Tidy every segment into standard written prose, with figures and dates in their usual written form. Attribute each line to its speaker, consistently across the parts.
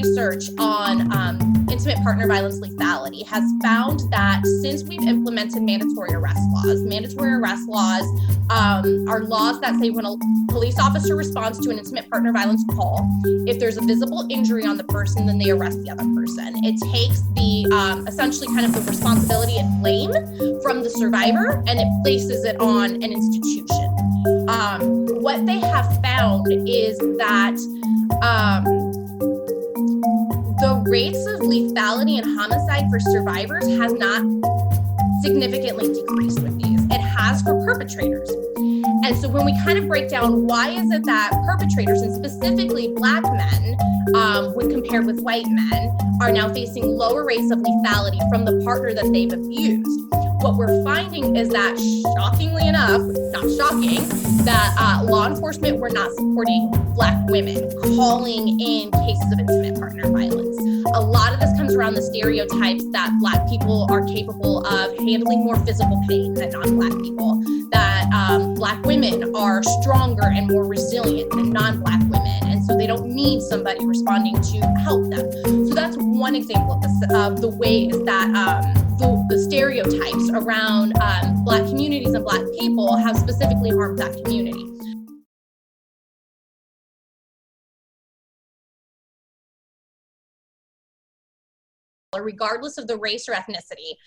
Speaker 1: research on intimate partner violence lethality has found that since we've implemented mandatory arrest laws are laws that say when a police officer responds to an intimate partner violence call, if there's a visible injury on the person, then they arrest the other person. It takes the essentially kind of the responsibility and blame from the survivor, and it places it on an institution. What they have found is that the rates of lethality and homicide for survivors has not significantly decreased with these. It has for perpetrators. And so when we kind of break down why is it that perpetrators, and specifically Black men, when compared with white men, are now facing lower rates of lethality from the partner that they've abused, what we're finding is that, shockingly enough, not shocking, that law enforcement were not supporting Black women calling in cases of intimate partner violence. A lot of this comes around the stereotypes that Black people are capable of handling more physical pain than non-Black people, that Black women are stronger and more resilient than non-Black women, and so they don't need somebody responding to help them. So that's one example of the ways that the stereotypes around Black communities and Black people have specifically harmed that community. Regardless of the race or ethnicity,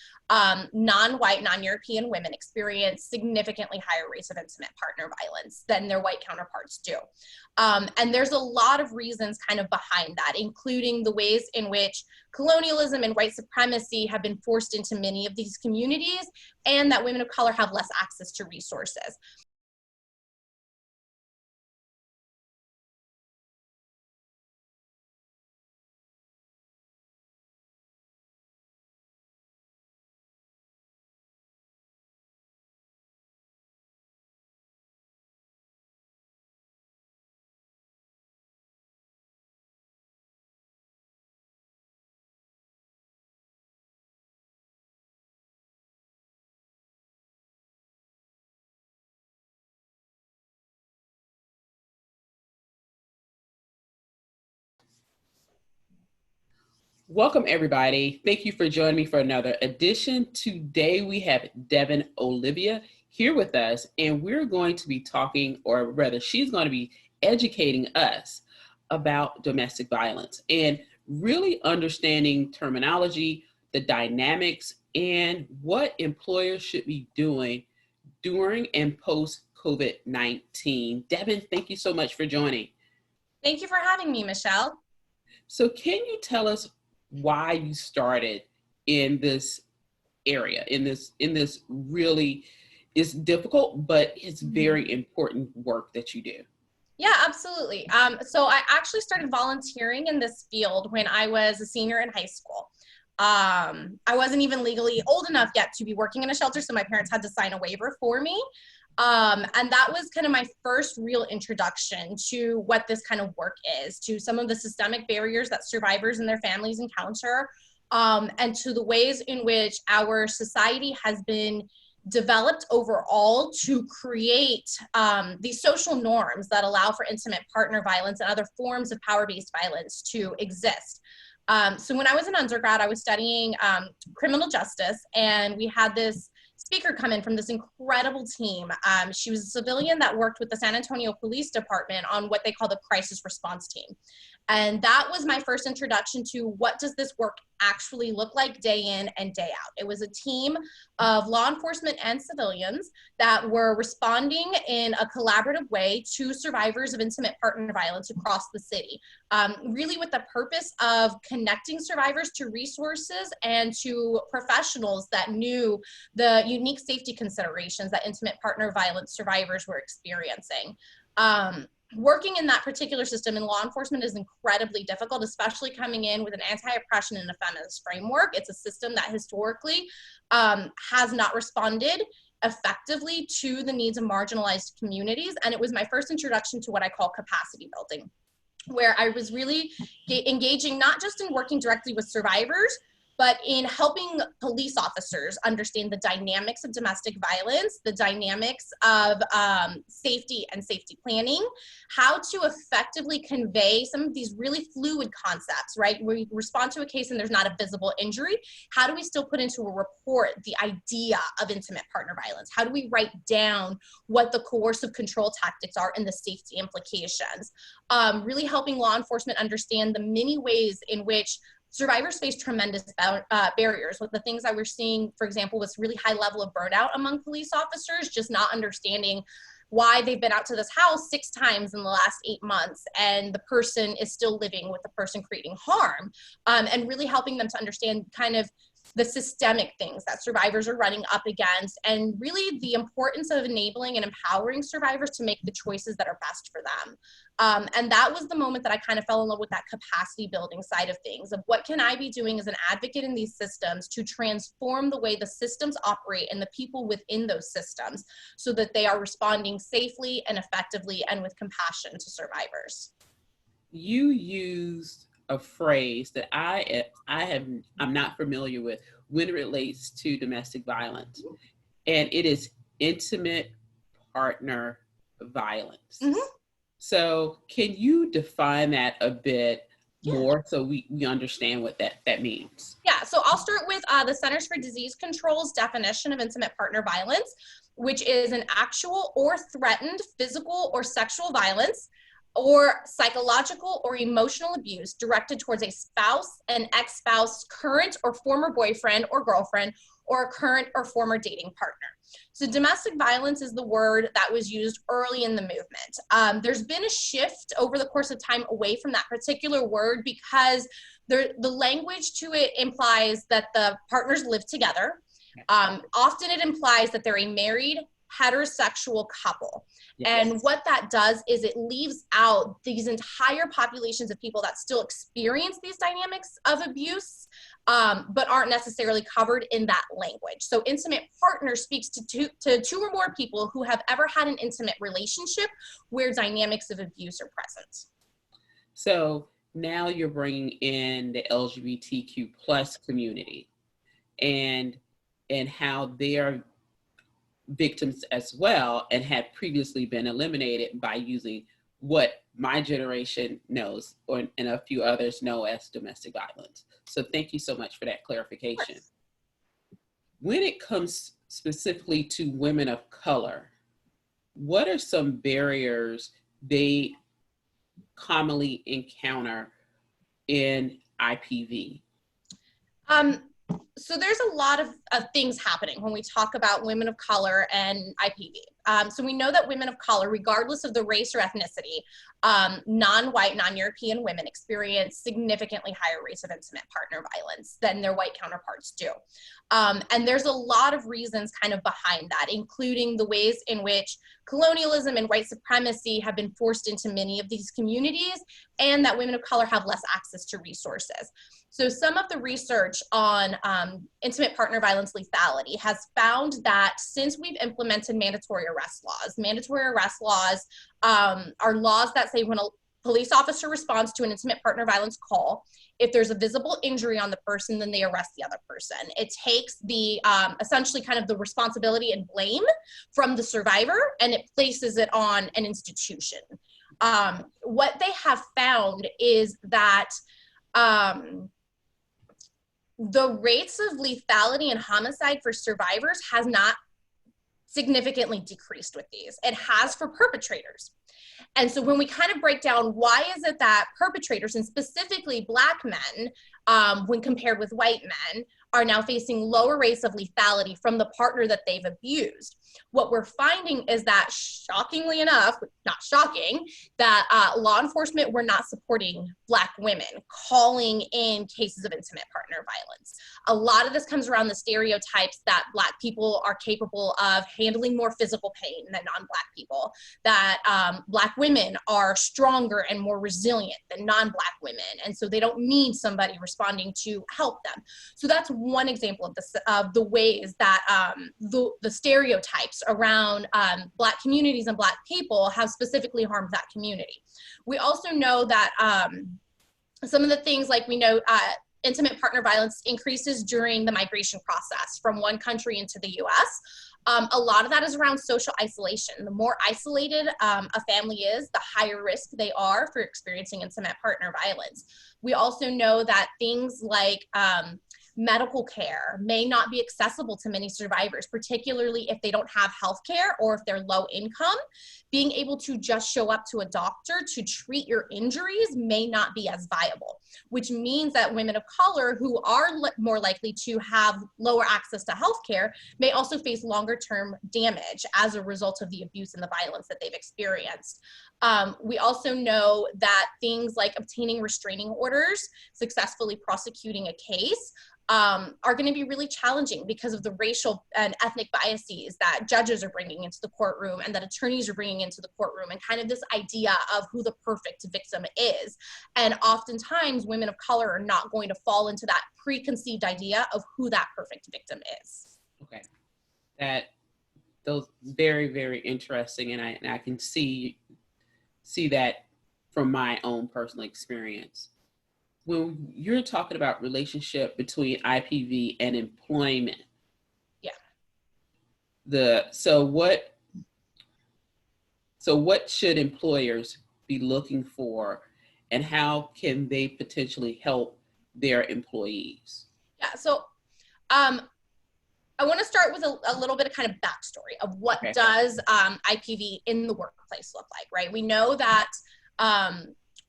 Speaker 1: non-white, non-European women experience significantly higher rates of intimate partner violence than their white counterparts do. And there's a lot of reasons kind of behind that, including the ways in which colonialism and white supremacy have been forced into many of these communities, and that women of color have less access to resources.
Speaker 2: Welcome, everybody. Thank you for joining me for another edition. Today, we have Devin Olivia here with us, and we're going to be talking, or rather, she's going to be educating us about domestic violence and really understanding terminology, the dynamics, and what employers should be doing during and post COVID-19. Devin, thank you so much for joining.
Speaker 1: Thank you for having me, Michelle.
Speaker 2: So can you tell us why you started in this area, in this really is difficult, but it's very important work that you do?
Speaker 1: Yeah, absolutely. So I actually started volunteering in this field when I was a senior in high school. I wasn't even legally old enough yet to be working in a shelter, so my parents had to sign a waiver for me. And that was kind of my first real introduction to what this kind of work is, to some of the systemic barriers that survivors and their families encounter, and to the ways in which our society has been developed overall to create these social norms that allow for intimate partner violence and other forms of power-based violence to exist. So when I was an undergrad, I was studying criminal justice, and we had this speaker come in from this incredible team. She was a civilian that worked with the San Antonio Police Department on what they call the crisis response team. And that was my first introduction to what does this work actually look like day in and day out. It was a team of law enforcement and civilians that were responding in a collaborative way to survivors of intimate partner violence across the city, really with the purpose of connecting survivors to resources and to professionals that knew the unique safety considerations that intimate partner violence survivors were experiencing. Working in that particular system in law enforcement is incredibly difficult, especially coming in with an anti-oppression and a feminist framework. It's a system that historically has not responded effectively to the needs of marginalized communities. And it was my first introduction to what I call capacity building, where I was really engaging not just in working directly with survivors, but in helping police officers understand the dynamics of domestic violence, the dynamics of safety and safety planning, how to effectively convey some of these really fluid concepts, right? Where we respond to a case and there's not a visible injury. How do we still put into a report the idea of intimate partner violence? How do we write down what the coercive control tactics are and the safety implications? Really helping law enforcement understand the many ways in which survivors face tremendous barriers. With the things that we're seeing, for example, was really high level of burnout among police officers, just not understanding why they've been out to this house 6 times in the last 8 months and the person is still living with the person creating harm, and really helping them to understand kind of the systemic things that survivors are running up against, and really the importance of enabling and empowering survivors to make the choices that are best for them. And that was the moment that I kind of fell in love with that capacity building side of things, of what can I be doing as an advocate in these systems to transform the way the systems operate and the people within those systems so that they are responding safely and effectively and with compassion to survivors.
Speaker 2: You used a phrase that I'm not familiar with when it relates to domestic violence, and it is intimate partner violence.
Speaker 1: Mm-hmm.
Speaker 2: So can you define that a bit more so we understand what that means?
Speaker 1: Yeah, so I'll start with the Centers for Disease Control's definition of intimate partner violence, which is an actual or threatened physical or sexual violence or psychological or emotional abuse directed towards a spouse, an ex-spouse, current or former boyfriend or girlfriend, or a current or former dating partner. So domestic violence is the word that was used early in the movement. There's been a shift over the course of time away from that particular word because the language to it implies that the partners live together. Often it implies that they're a married, heterosexual couple. Yes. And what that does is it leaves out these entire populations of people that still experience these dynamics of abuse, but aren't necessarily covered in that language. So intimate partner speaks to two or more people who have ever had an intimate relationship where dynamics of abuse are present.
Speaker 2: So now you're bringing in the LGBTQ plus community and how they are victims as well and had previously been eliminated by using what my generation knows and a few others know as domestic violence. So thank you so much for that clarification. When it comes specifically to women of color, what are some barriers they commonly encounter in IPV?
Speaker 1: So there's a lot of things happening when we talk about women of color and IPV. So we know that women of color, regardless of the race or ethnicity, non-white, non-European women experience significantly higher rates of intimate partner violence than their white counterparts do. And there's a lot of reasons kind of behind that, including the ways in which colonialism and white supremacy have been forced into many of these communities, and that women of color have less access to resources. So some of the research on intimate partner violence lethality has found that since we've implemented mandatory arrest laws are laws that say when a police officer responds to an intimate partner violence call, if there's a visible injury on the person, then they arrest the other person. It takes the essentially kind of the responsibility and blame from the survivor, and it places it on an institution. What they have found is that the rates of lethality and homicide for survivors has not significantly decreased with these. It has for perpetrators. And so when we kind of break down why is it that perpetrators, and specifically Black men, when compared with white men, are now facing lower rates of lethality from the partner that they've abused, what we're finding is that, shockingly enough, not shocking, that law enforcement were not supporting Black women calling in cases of intimate partner violence. A lot of this comes around the stereotypes that Black people are capable of handling more physical pain than non-Black people, that Black women are stronger and more resilient than non-Black women, and so they don't need somebody responding to help them. So that's one example of the ways that the stereotypes around Black communities and Black people have specifically harmed that community. We also know that some of the things, like we know intimate partner violence increases during the migration process from one country into the US. A lot of that is around social isolation. The more isolated a family is, the higher risk they are for experiencing intimate partner violence. We also know that things like medical care may not be accessible to many survivors, particularly if they don't have health care or if they're low income. Being able to just show up to a doctor to treat your injuries may not be as viable, which means that women of color who are more likely to have lower access to health care may also face longer term damage as a result of the abuse and the violence that they've experienced. We also know that things like obtaining restraining orders, successfully prosecuting a case, are going to be really challenging because of the racial and ethnic biases that judges are bringing into the courtroom and that attorneys are bringing into the courtroom, and kind of this idea of who the perfect victim is. And oftentimes women of color are not going to fall into that preconceived idea of who that perfect victim is.
Speaker 2: Okay. Those very, very interesting. And I can see that from my own personal experience. When you're talking about relationship between IPV and employment, so what should employers be looking for, and how can they potentially help their employees?
Speaker 1: Yeah, so I want to start with a little bit of kind of backstory of what does IPV in the workplace look like, right? We know that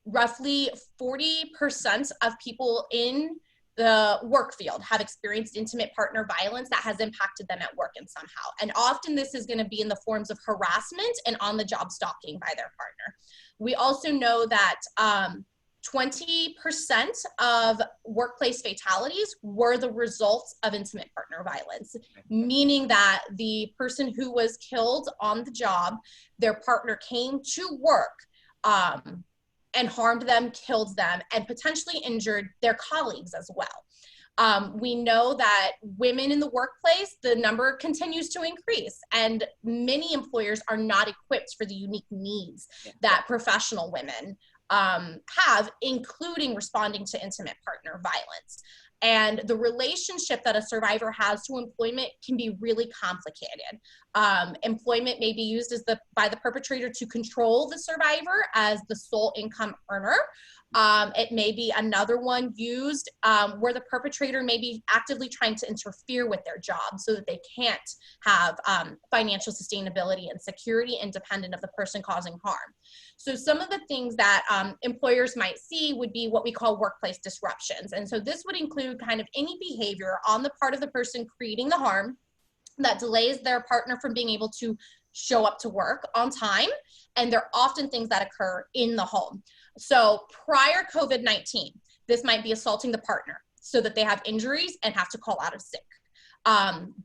Speaker 1: roughly 40% of people in the work field have experienced intimate partner violence that has impacted them at work in somehow. And often this is going to be in the forms of harassment and on-the-job stalking by their partner. We also know that 20% of workplace fatalities were the results of intimate partner violence, meaning that the person who was killed on the job, their partner came to work and harmed them, killed them, and potentially injured their colleagues as well. We know that women in the workplace, the number continues to increase, and many employers are not equipped for the unique needs that professional women have, including responding to intimate partner violence. And the relationship that a survivor has to employment can be really complicated. Employment may be used by the perpetrator to control the survivor as the sole income earner. It may be another one used where the perpetrator may be actively trying to interfere with their job so that they can't have financial sustainability and security independent of the person causing harm. So some of the things that employers might see would be what we call workplace disruptions. And so this would include kind of any behavior on the part of the person creating the harm that delays their partner from being able to show up to work on time. And they're often things that occur in the home. So prior COVID-19, this might be assaulting the partner so that they have injuries and have to call out of sick.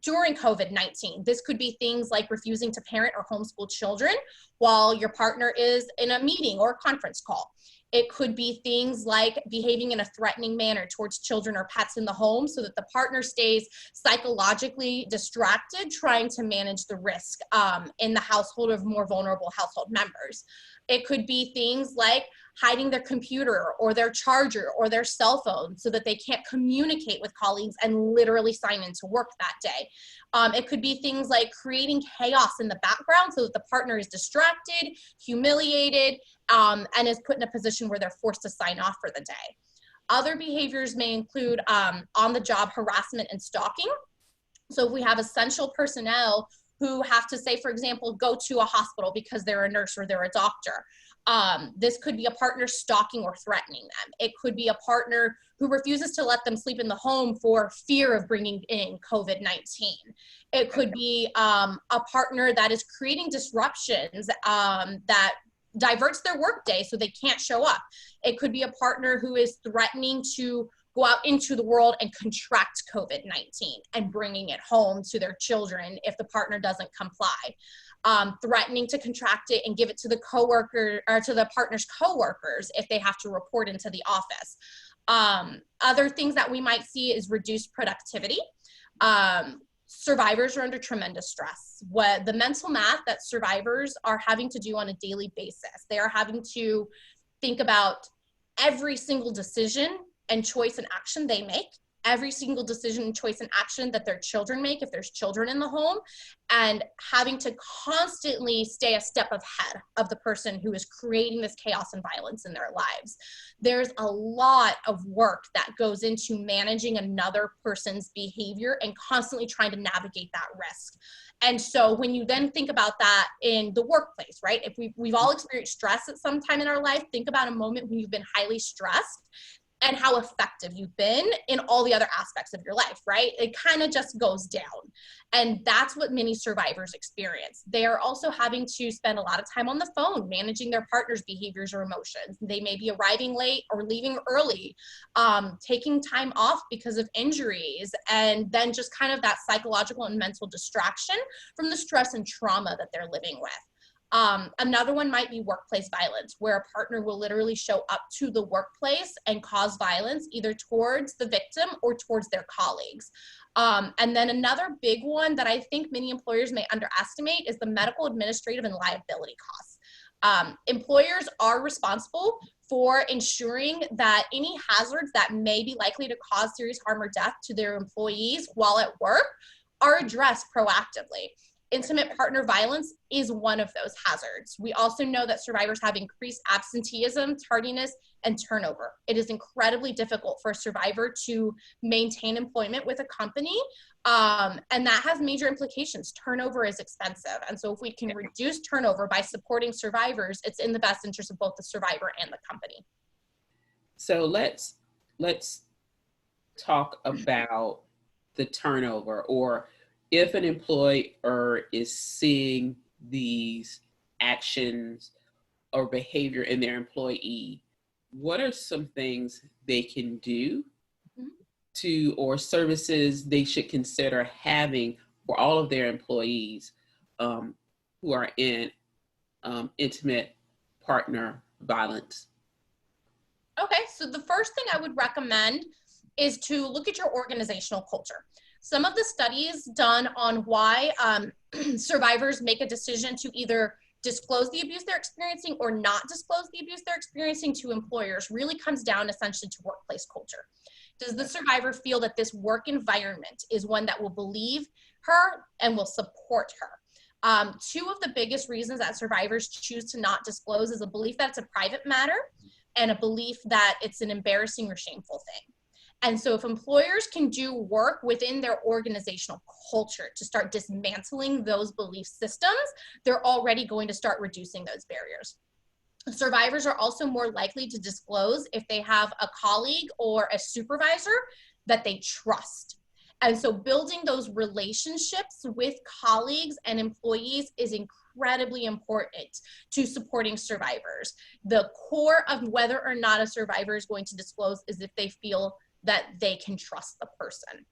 Speaker 1: During COVID-19, this could be things like refusing to parent or homeschool children while your partner is in a meeting or a conference call. It could be things like behaving in a threatening manner towards children or pets in the home so that the partner stays psychologically distracted, trying to manage the risk in the household of more vulnerable household members. It could be things like hiding their computer or their charger or their cell phone so that they can't communicate with colleagues and literally sign into work that day. It could be things like creating chaos in the background so that the partner is distracted, humiliated, and is put in a position where they're forced to sign off for the day. Other behaviors may include on-the-job harassment and stalking. So if we have essential personnel who have to, say, for example, go to a hospital because they're a nurse or they're a doctor, this could be a partner stalking or threatening them. It could be a partner who refuses to let them sleep in the home for fear of bringing in COVID-19. It could be a partner that is creating disruptions that diverts their workday so they can't show up. It could be a partner who is threatening to go out into the world and contract COVID-19 and bringing it home to their children if the partner doesn't comply. Threatening to contract it and give it to the coworker or to the partner's coworkers if they have to report into the office. Other things that we might see is reduced productivity. Survivors are under tremendous stress. The mental math that survivors are having to do on a daily basis, they are having to think about every single decision and choice and action they make, every single decision, choice, and action that their children make if there's children in the home, and having to constantly stay a step ahead of the person who is creating this chaos and violence in their lives. There's a lot of work that goes into managing another person's behavior and constantly trying to navigate that risk. And so when you then think about that in the workplace, right? If we've all experienced stress at some time in our life, think about a moment when you've been highly stressed and how effective you've been in all the other aspects of your life, right? It kind of just goes down. And that's what many survivors experience. They are also having to spend a lot of time on the phone, managing their partner's behaviors or emotions. They may be arriving late or leaving early, taking time off because of injuries, and then just kind of that psychological and mental distraction from the stress and trauma that they're living with. Another one might be workplace violence, where a partner will literally show up to the workplace and cause violence either towards the victim or towards their colleagues. And then another big one that I think many employers may underestimate is the medical, administrative, and liability costs. Employers are responsible for ensuring that any hazards that may be likely to cause serious harm or death to their employees while at work are addressed proactively. Intimate partner violence is one of those hazards. We also know that survivors have increased absenteeism, tardiness, and turnover. It is incredibly difficult for a survivor to maintain employment with a company, and that has major implications. Turnover is expensive, and so if we can reduce turnover by supporting survivors, it's in the best interest of both the survivor and the company.
Speaker 2: So let's talk about the turnover, or if an employer is seeing these actions or behavior in their employee, what are some things they can do to, or services they should consider having for all of their employees who are in intimate partner violence?
Speaker 1: Okay, so the first thing I would recommend is to look at your organizational culture. Some of the studies done on why survivors make a decision to either disclose the abuse they're experiencing or not disclose the abuse they're experiencing to employers really comes down essentially to workplace culture. Does the survivor feel that this work environment is one that will believe her and will support her? Two of the biggest reasons that survivors choose to not disclose is a belief that it's a private matter and a belief that it's an embarrassing or shameful thing. And so if employers can do work within their organizational culture to start dismantling those belief systems, they're already going to start reducing those barriers. Survivors are also more likely to disclose if they have a colleague or a supervisor that they trust. And so building those relationships with colleagues and employees is incredibly important to supporting survivors. The core of whether or not a survivor is going to disclose is if they feel that they can trust the person.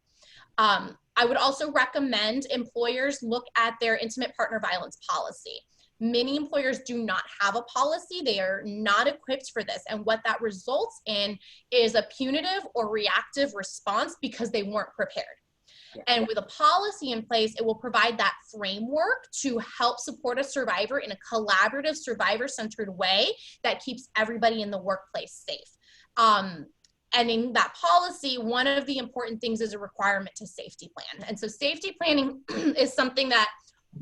Speaker 1: I would also recommend employers look at their intimate partner violence policy. Many employers do not have a policy. They are not equipped for this. And what that results in is a punitive or reactive response because they weren't prepared. Yeah. And with a policy in place, it will provide that framework to help support a survivor in a collaborative, survivor-centered way that keeps everybody in the workplace safe. And in that policy, one of the important things is a requirement to safety plan. And so safety planning is something that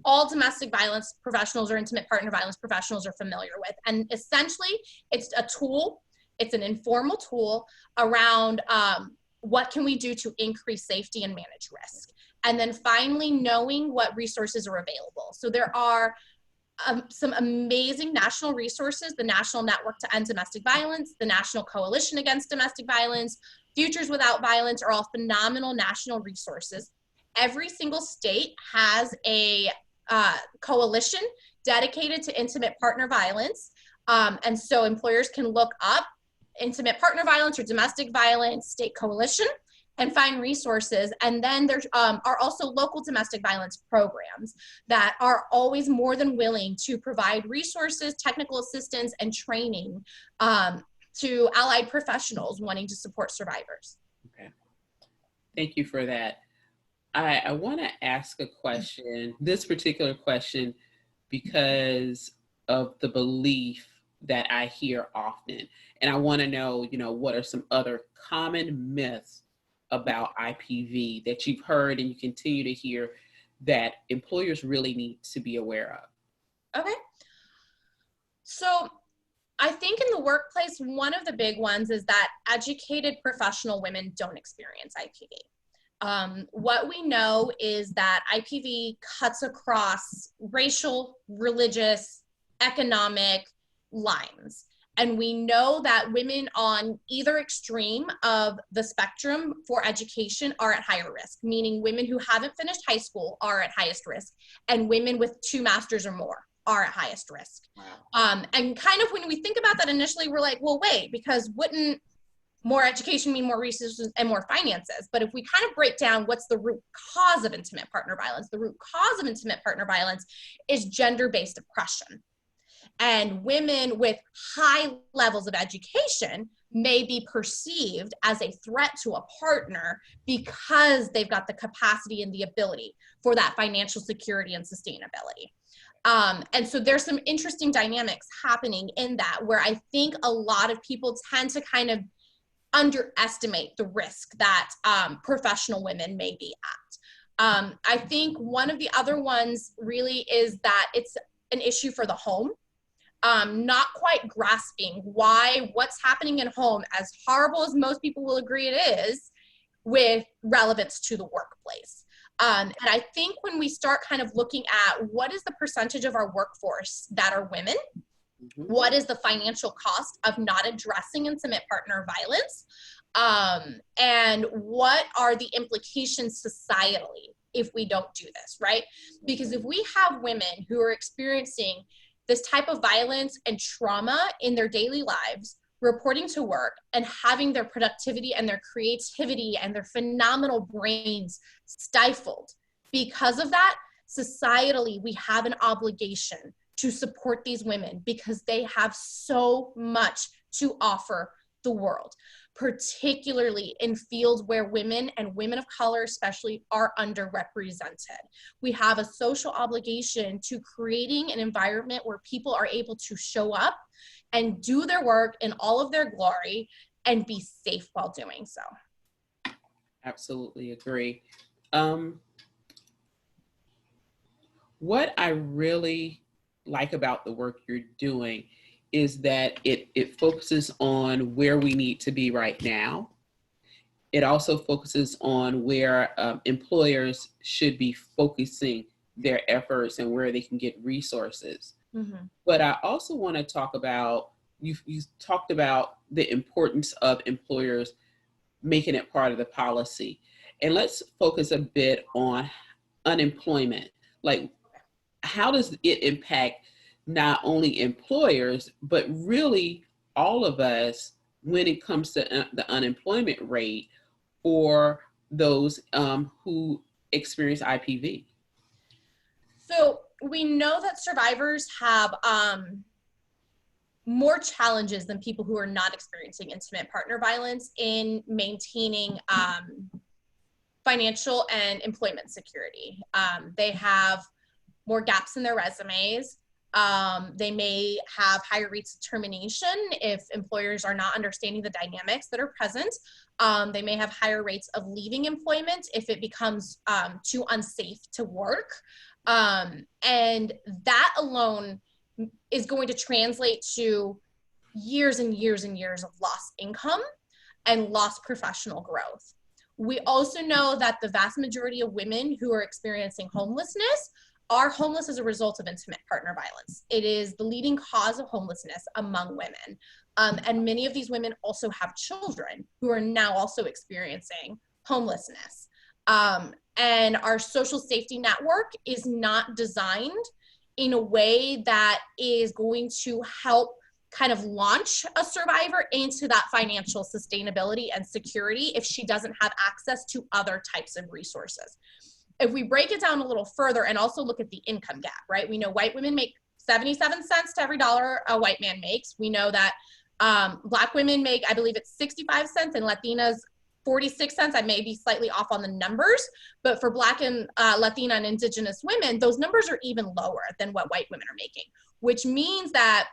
Speaker 1: all domestic violence professionals or intimate partner violence professionals are familiar with. And essentially, it's a tool, it's an informal tool around what can we do to increase safety and manage risk. And then finally, knowing what resources are available. So there are some amazing national resources, the National Network to End Domestic Violence, the National Coalition Against Domestic Violence, Futures Without Violence are all phenomenal national resources. Every single state has a coalition dedicated to intimate partner violence. And so employers can look up intimate partner violence or domestic violence state coalition and find resources. And then there are also local domestic violence programs that are always more than willing to provide resources, technical assistance, and training to allied professionals wanting to support survivors.
Speaker 2: Okay, thank you for that. I want to ask a question, this particular question, because of the belief that I hear often. And I want to know, what are some other common myths about IPV that you've heard and you continue to hear that employers really need to be aware of?
Speaker 1: Okay. So I think in the workplace, one of the big ones is that educated professional women don't experience IPV. What we know is that IPV cuts across racial, religious, economic lines. And we know that women on either extreme of the spectrum for education are at higher risk, meaning women who haven't finished high school are at highest risk, and women with 2 masters or more are at highest risk.
Speaker 2: Wow.
Speaker 1: And kind of when we think about that initially, we're like, well, wait, because wouldn't more education mean more resources and more finances? But if we kind of break down what's the root cause of intimate partner violence, the root cause of intimate partner violence is gender-based oppression. And women with high levels of education may be perceived as a threat to a partner because they've got the capacity and the ability for that financial security and sustainability. And so there's some interesting dynamics happening in that, where I think a lot of people tend to kind of underestimate the risk that professional women may be at. I think one of the other ones really is that it's an issue for the home. Not quite grasping what's happening in home, as horrible as most people will agree it is, with relevance to the workplace. And I think when we start kind of looking at what is the percentage of our workforce that are women, what is the financial cost of not addressing intimate partner violence, and what are the implications societally if we don't do this, right? Because if we have women who are experiencing this type of violence and trauma in their daily lives, reporting to work and having their productivity and their creativity and their phenomenal brains stifled because of that, societally, we have an obligation to support these women because they have so much to offer the world, particularly in fields where women and women of color especially are underrepresented. We have a social obligation to creating an environment where people are able to show up and do their work in all of their glory and be safe while doing so.
Speaker 2: Absolutely agree. What I really like about the work you're doing is that it focuses on where we need to be right now. It also focuses on where employers should be focusing their efforts and where they can get resources. Mm-hmm. But I also want to talk about, you talked about the importance of employers making it part of the policy. And let's focus a bit on unemployment. Like, how does it impact not only employers, but really all of us when it comes to the unemployment rate for those who experience IPV?
Speaker 1: So we know that survivors have more challenges than people who are not experiencing intimate partner violence in maintaining financial and employment security. They have more gaps in their resumes. They may have higher rates of termination if employers are not understanding the dynamics that are present. They may have higher rates of leaving employment if it becomes too unsafe to work. And that alone is going to translate to years and years and years of lost income and lost professional growth. We also know that the vast majority of women who are experiencing homelessness are homeless as a result of intimate partner violence. It is the leading cause of homelessness among women. And many of these women also have children who are now also experiencing homelessness. And our social safety network is not designed in a way that is going to help kind of launch a survivor into that financial sustainability and security if she doesn't have access to other types of resources. If we break it down a little further and also look at the income gap, right? We know white women make 77 cents to every dollar a white man makes. We know that Black women make, I believe it's 65 cents, and Latinas 46 cents. I may be slightly off on the numbers, but for Black and Latina and Indigenous women, those numbers are even lower than what white women are making, which means that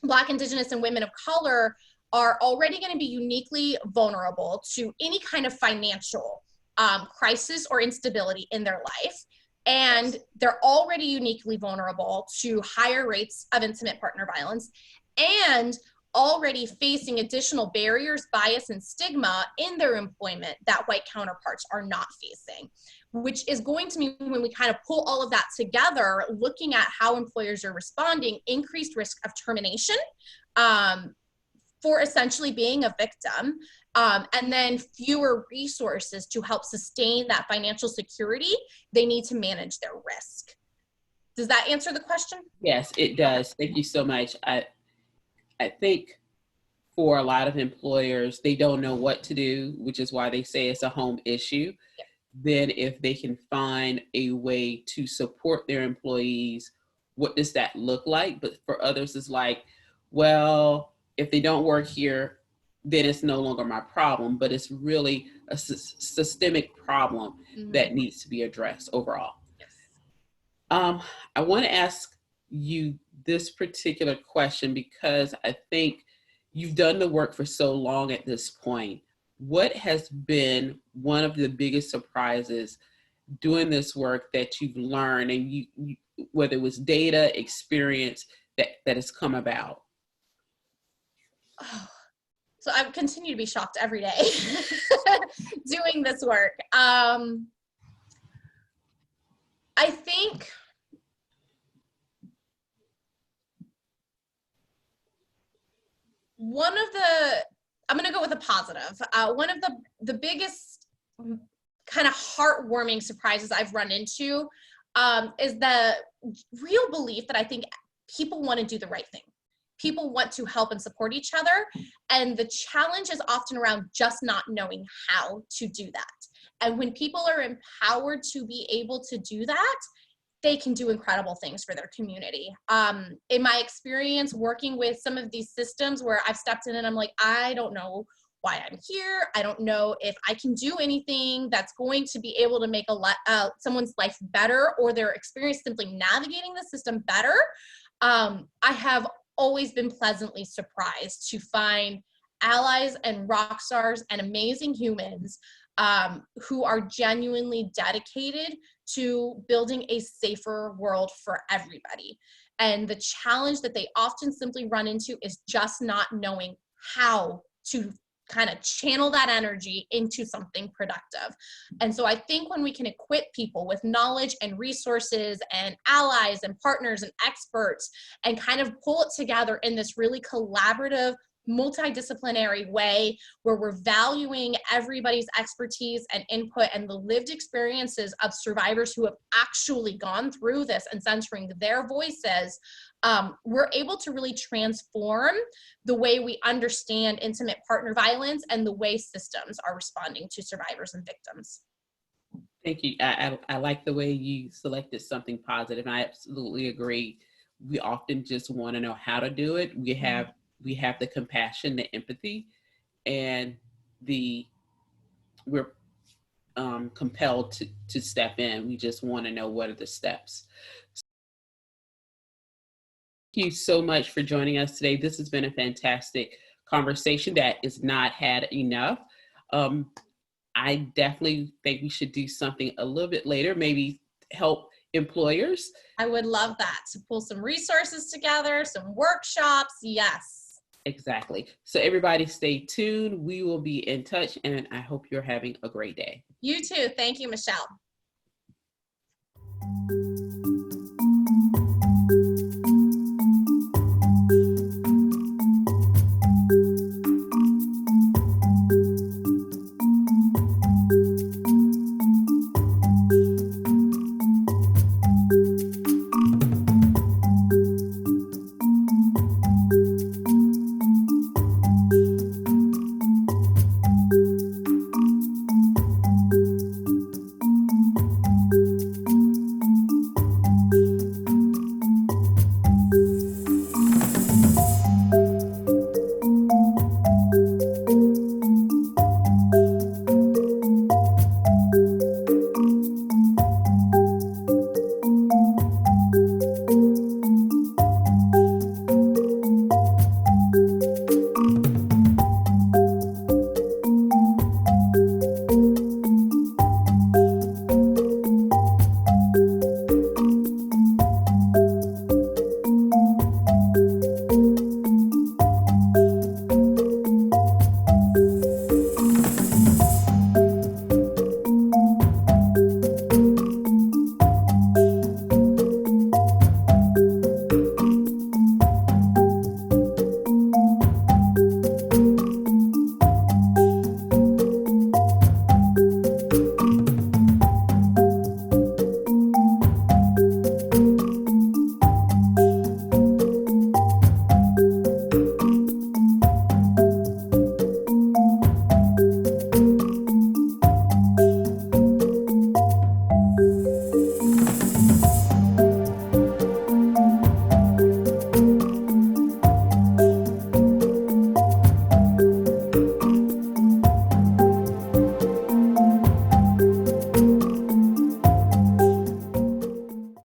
Speaker 1: Black, Indigenous, and women of color are already going to be uniquely vulnerable to any kind of financial crisis or instability in their life. And they're already uniquely vulnerable to higher rates of intimate partner violence, and already facing additional barriers, bias, and stigma in their employment that white counterparts are not facing, which is going to mean, when we kind of pull all of that together, looking at how employers are responding, increased risk of termination for essentially being a victim, and then fewer resources to help sustain that financial security they need to manage their risk. Does that answer the question?
Speaker 2: Yes, it does. Thank you so much. I think for a lot of employers, they don't know what to do, which is why they say it's a home issue.
Speaker 1: Yeah.
Speaker 2: Then if they can find a way to support their employees, what does that look like? But for others, it's like, well, if they don't work here, then it's no longer my problem, but it's really a systemic problem that needs to be addressed overall.
Speaker 1: Yes.
Speaker 2: I want to ask you this particular question because I think you've done the work for so long at this point. What has been one of the biggest surprises doing this work that you've learned, and you whether it was data, experience that has come about?
Speaker 1: Oh, so I continue to be shocked every day doing this work. I think I'm going to go with a positive. One of the biggest kind of heartwarming surprises I've run into is the real belief that I think people want to do the right thing. People want to help and support each other. And the challenge is often around just not knowing how to do that. And when people are empowered to be able to do that, they can do incredible things for their community. In my experience working with some of these systems where I've stepped in and I'm like, I don't know why I'm here. I don't know if I can do anything that's going to be able to make someone's life better or their experience simply navigating the system better. I have always been pleasantly surprised to find allies and rock stars and amazing humans who are genuinely dedicated to building a safer world for everybody. And the challenge that they often simply run into is just not knowing how to kind of channel that energy into something productive. And so I think when we can equip people with knowledge and resources and allies and partners and experts and kind of pull it together in this really collaborative, multidisciplinary way where we're valuing everybody's expertise and input and the lived experiences of survivors who have actually gone through this and centering their voices, we're able to really transform the way we understand intimate partner violence and the way systems are responding to survivors and victims.
Speaker 2: Thank you. I like the way you selected something positive. I absolutely agree. We often just want to know how to do it. We have the compassion, the empathy, and we're compelled to step in. We just want to know what are the steps. Thank you so much for joining us today. This has been a fantastic conversation that is not had enough. I definitely think we should do something a little bit later, maybe help employers.
Speaker 1: I would love that, to pull some resources together, some workshops. Yes.
Speaker 2: Exactly. So everybody stay tuned. We will be in touch, and I hope you're having a great day.
Speaker 1: You too. Thank you, Michelle.